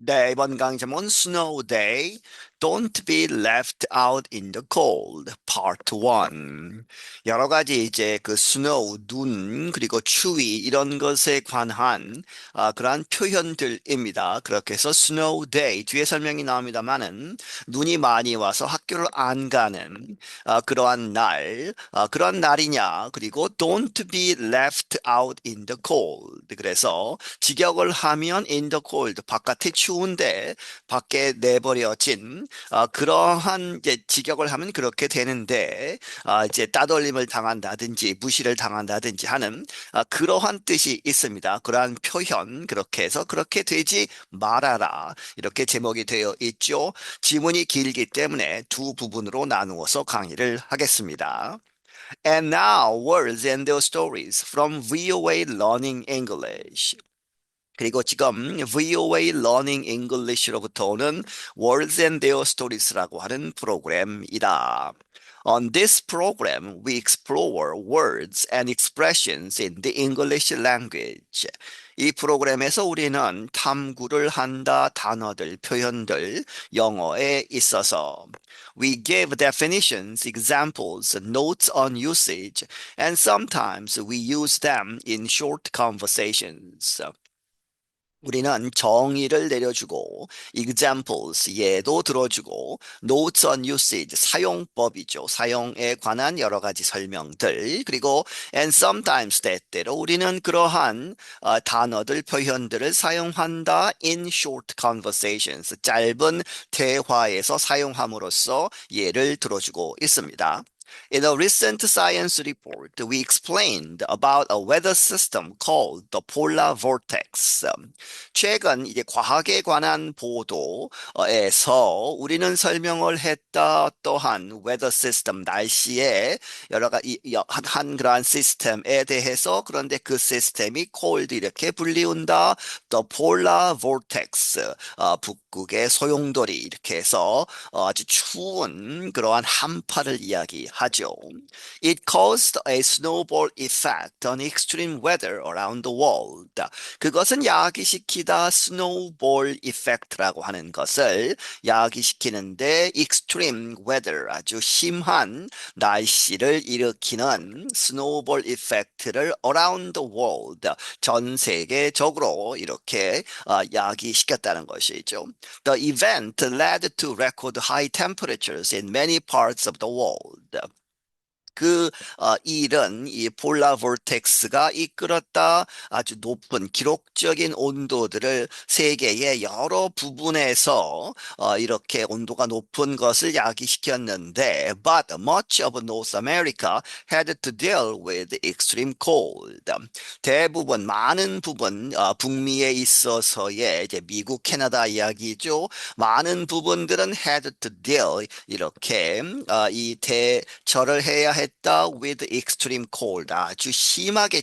네, 이번 강의 제목은 Snow Day, Don't be left out in the cold, Part 1. 여러 가지 이제 그 snow, 눈, 그리고 추위 이런 것에 관한 그러한 표현들입니다. 그렇게 해서 Snow Day, 뒤에 설명이 나옵니다만은 눈이 많이 와서 학교를 안 가는 그러한 날, 그러한 날이냐, 그리고 Don't be left out in the cold. 그래서 직역을 하면 in the cold, 바깥에 추운데 밖에 내버려진 그러한 이제 직역을 하면 그렇게 되는데 이제 따돌림을 당한다든지 무시를 당한다든지 하는 그러한 뜻이 있습니다. 그러한 표현 그렇게 해서 그렇게 되지 말아라 이렇게 제목이 되어 있죠. 지문이 길기 때문에 두 부분으로 나누어서 강의를 하겠습니다. And now words and their stories from VOA Learning English. 그리고 지금 VOA Learning English로부터 오는 Words and Their Stories라고 하는 프로그램이다. On this program, we explore words and expressions in the English language. 이 프로그램에서 우리는 탐구를 한다 단어들, 표현들, 영어에 있어서 we give definitions, examples, notes on usage, and sometimes we use them in short conversations. 우리는 정의를 내려주고 examples 예도 들어주고 notes on usage 사용법이죠. 사용에 관한 여러 가지 설명들 그리고 and sometimes 때때로 우리는 그러한 단어들 표현들을 사용한다 in short conversations 짧은 대화에서 사용함으로써 예를 들어주고 있습니다. In a recent science report, we explained about a weather system called the polar vortex. 최근 이제 과학에 관한 보도에서 우리는 설명을 했다 또한 weather system 날씨의 여러 가지 한 그러한 시스템에 대해서 그런데 그 시스템이 cold 이렇게 불리운다. The polar vortex 북극의 소용돌이 이렇게 해서 아주 추운 그러한 한파를 이야기하죠. It caused a snowball effect on extreme weather around the world. 그것은 야기시키다 snowball effect라고 하는 것을 야기시키는데 extreme weather 아주 심한 날씨를 일으키는 snowball effect를 around the world 전 세계적으로 이렇게 야기시켰다는 것이죠. The event led to record high temperatures in many parts of the world. 그 일은 이 폴라 vortex가 이끌었다 아주 높은 기록적인 온도들을 세계의 여러 부분에서 이렇게 온도가 높은 것을 야기시켰는데 but much of North America had to deal with extreme cold. 대부분 많은 부분 북미에 있어서의 이제 미국 캐나다 이야기죠. 많은 부분들은 had to deal 이렇게 이 대처를 해야 했다 with extreme cold 아주 심하게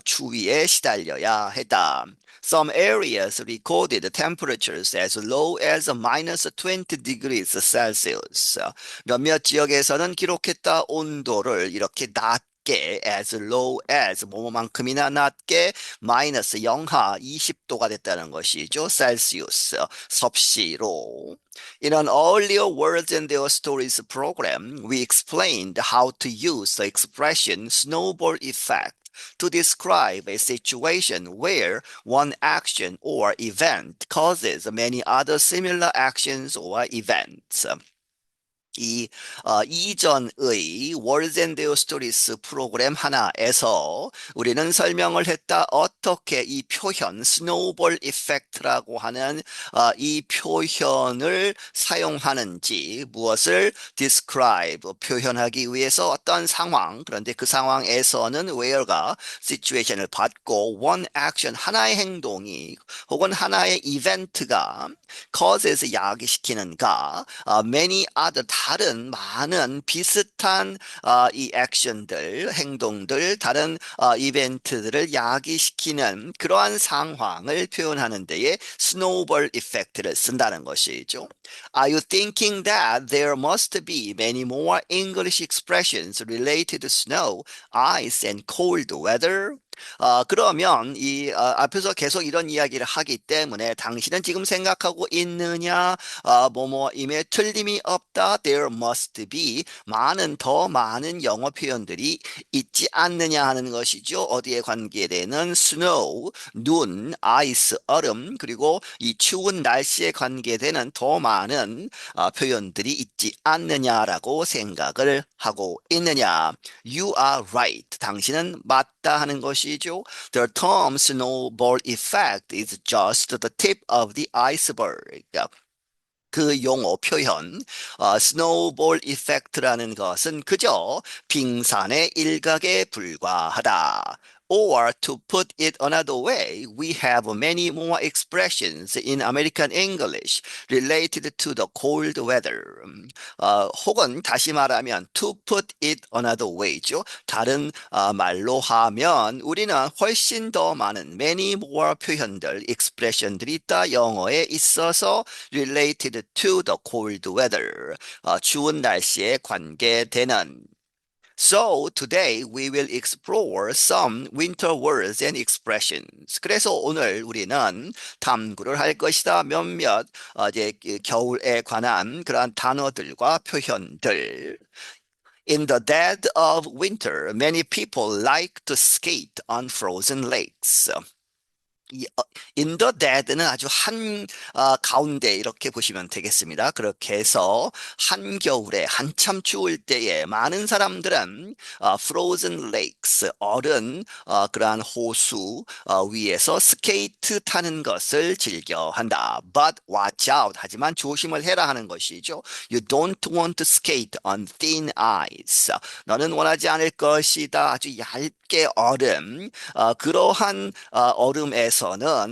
추위에 시달려야 했다. Some areas recorded temperatures as low as minus 20 degrees Celsius. 몇몇 지역에서는 기록했다 온도를 이렇게 낮게 as low as 뭐뭐만큼이나 낮게 마이너스 영하 20도가 됐다는 것이죠. 셀시우스 섭씨로. In an earlier Words and Their Stories program, we explained how to use the expression snowball effect to describe a situation where one action or event causes many other similar actions or events. 이전의 Words and Their Stories 프로그램 하나에서 우리는 설명을 했다. 어떻게 이 표현, 스노우볼 이펙트라고 하는 이 표현을 사용하는지, 무엇을 describe, 표현하기 위해서 어떤 상황, 그런데 그 상황에서는 where가 situation을 받고 one action, 하나의 행동이 혹은 하나의 이벤트가 causes 야기시키는가, many other 다른 많은 비슷한 이 액션들, 행동들, 다른 이벤트들을 야기시키는 그러한 상황을 표현하는 데에 스노우볼 이펙트를 쓴다는 것이죠. Are you thinking that there must be many more English expressions related to snow, ice, and cold weather? 그러면 앞에서 계속 이런 이야기를 하기 때문에 당신은 지금 생각하고 있느냐? 뭐뭐임에 틀림이 없다. There must be 더 많은 영어 표현들이 있지 않느냐 하는 것이죠. 어디에 관계되는 snow, 눈, ice, 얼음, 그리고 이 추운 날씨에 관계되는 더 많은 표현들이 있지 않느냐라고 생각을 하고 있느냐. You are right. 당신은 맞다 하는 것이죠. The term snowball effect is just the tip of the iceberg. 그 용어 표현, 스노우볼 이펙트라는 것은 그저 빙산의 일각에 불과하다. Or to put it another way, we have many more expressions in American English related to the cold weather. 혹은 다시 말하면 to put it another way죠. 다른 말로 하면 우리는 훨씬 더 많은 many more 표현들, expression들이 있다. 영어에 있어서 related to the cold weather. 추운 날씨에 관계되는. So today we will explore some winter words and expressions. 그래서 오늘 우리는 탐구를 할 것이다. 몇몇 이제 겨울에 관한 그러한 단어들과 표현들. In the dead of winter, many people like to skate on frozen lakes. 이 in the dead는 아주 가운데 이렇게 보시면 되겠습니다. 그렇게 해서 한겨울에 한참 추울 때에 많은 사람들은 frozen lakes, 그러한 호수 위에서 스케이트 타는 것을 즐겨 한다. But watch out. 하지만 조심을 해라 하는 것이죠. You don't want to skate on thin ice. 너는 원하지 않을 것이다. 아주 얇게 그러한 얼음에서는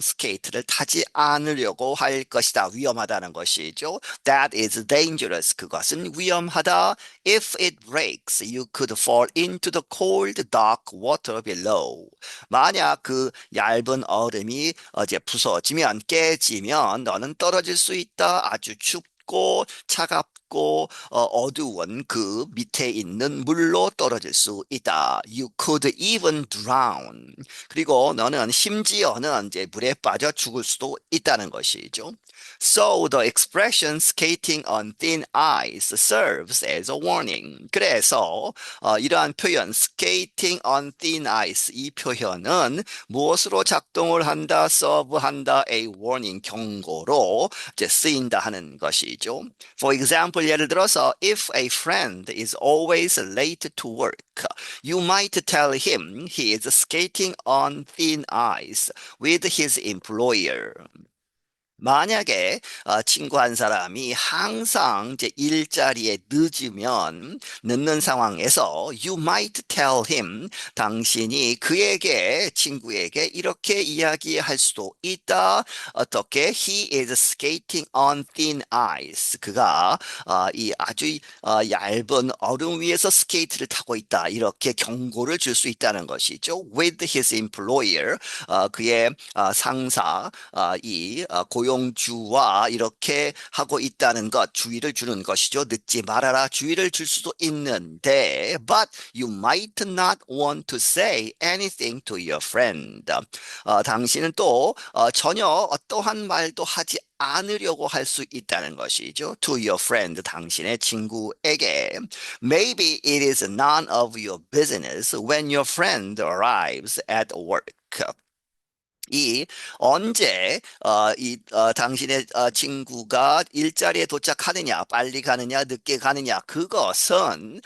스케이트를 타지 않으려고 할 것이다. 위험하다는 것이죠. That is dangerous. 그것은 위험하다. If it breaks, you could fall into the cold, dark water below. 만약 그 얇은 얼음이 이제 부서지면 깨지면 너는 떨어질 수 있다. 아주 춥고 차갑고 어두운 그 밑에 있는 물로 떨어질 수 있다. You could even drown. 그리고 너는 심지어는 이제 물에 빠져 죽을 수도 있다는 것이죠. So the expression skating on thin ice serves as a warning. 그래서 이러한 표현 skating on thin ice 이 표현은 무엇으로 작동을 한다, 서브한다, a warning 경고로 이제 쓰인다 하는 것이죠. For example, 예를 들어서 if a friend is always late to work, you might tell him he is skating on thin ice with his employer. 만약에 친구 한 사람이 항상 이제 일자리에 늦는 상황에서 you might tell him 당신이 친구에게 이렇게 이야기할 수도 있다. 어떻게? He is skating on thin ice. 그가 이 아주 얇은 얼음 위에서 스케이트를 타고 있다. 이렇게 경고를 줄 수 있다는 것이죠. With his employer, 그의 상사, 고용주와 이렇게 하고 있다는 것, 주의를 주는 것이죠. 늦지 말아라, 주의를 줄 수도 있는데, but you might not want to say anything to your friend. 당신은 또 전혀 어떠한 말도 하지 않으려고 할 수 있다는 것이죠. To your friend, 당신의 친구에게. Maybe it is none of your business when your friend arrives at work. 언제 당신의 친구가 일자리에 도착하느냐, 빨리 가느냐, 늦게 가느냐, 그것은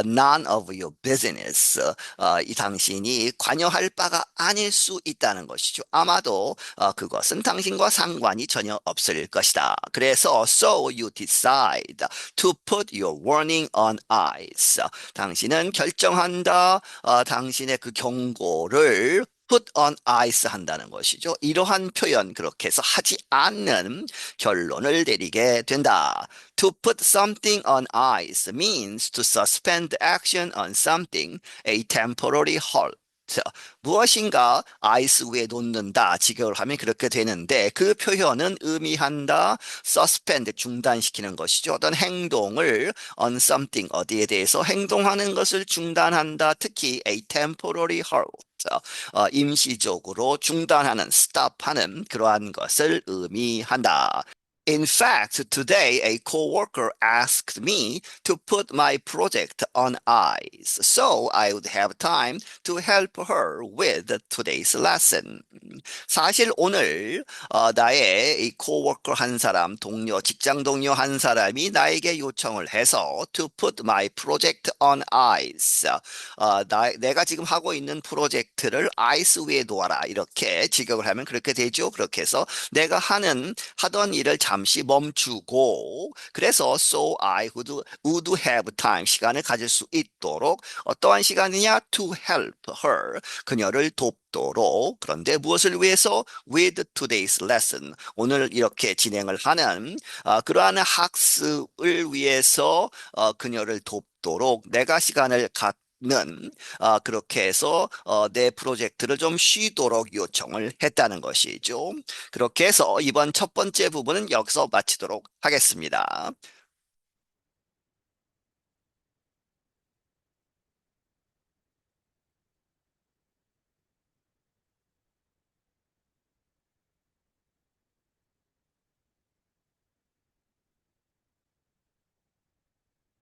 none of your business. 이 당신이 관여할 바가 아닐 수 있다는 것이죠. 아마도 그것은 당신과 상관이 전혀 없을 것이다. 그래서 so you decide to put your warning on ice. 당신은 결정한다. 당신의 그 경고를 put on ice 한다는 것이죠. 이러한 표현 그렇게 해서 하지 않는 결론을 내리게 된다. To put something on ice means to suspend action on something, a temporary halt. 무엇인가 아이스 위에 놓는다. 직역을 하면 그렇게 되는데 그 표현은 의미한다. suspend 중단시키는 것이죠. 어떤 행동을 on something 어디에 대해서 행동하는 것을 중단한다. 특히 a temporary halt 임시적으로 중단하는 stop하는 그러한 것을 의미한다. In fact, today a coworker asked me to put my project on ice so I would have time to help her with today's lesson. 사실 오늘 나의 이 코워커 한 사람, 동료, 직장 동료 한 사람이 나에게 요청을 해서 to put my project on ice. 내가 지금 하고 있는 프로젝트를 아이스 위에 놓아라. 이렇게 직역을 하면 그렇게 되죠. 그렇게 해서 내가 하던 일을 잠시 멈추고 그래서 so I would have time 시간을 가질 수 있도록 어떠한 시간이냐 to help her 그녀를 돕도록 그런데 무엇을 위해서 with today's lesson 오늘 이렇게 진행을 하는 그러한 학습을 위해서 그녀를 돕도록 내가 시간을 갖는 그렇게 해서 내 프로젝트를 좀 쉬도록 요청을 했다는 것이죠. 그렇게 해서 이번 첫 번째 부분은 여기서 마치도록 하겠습니다.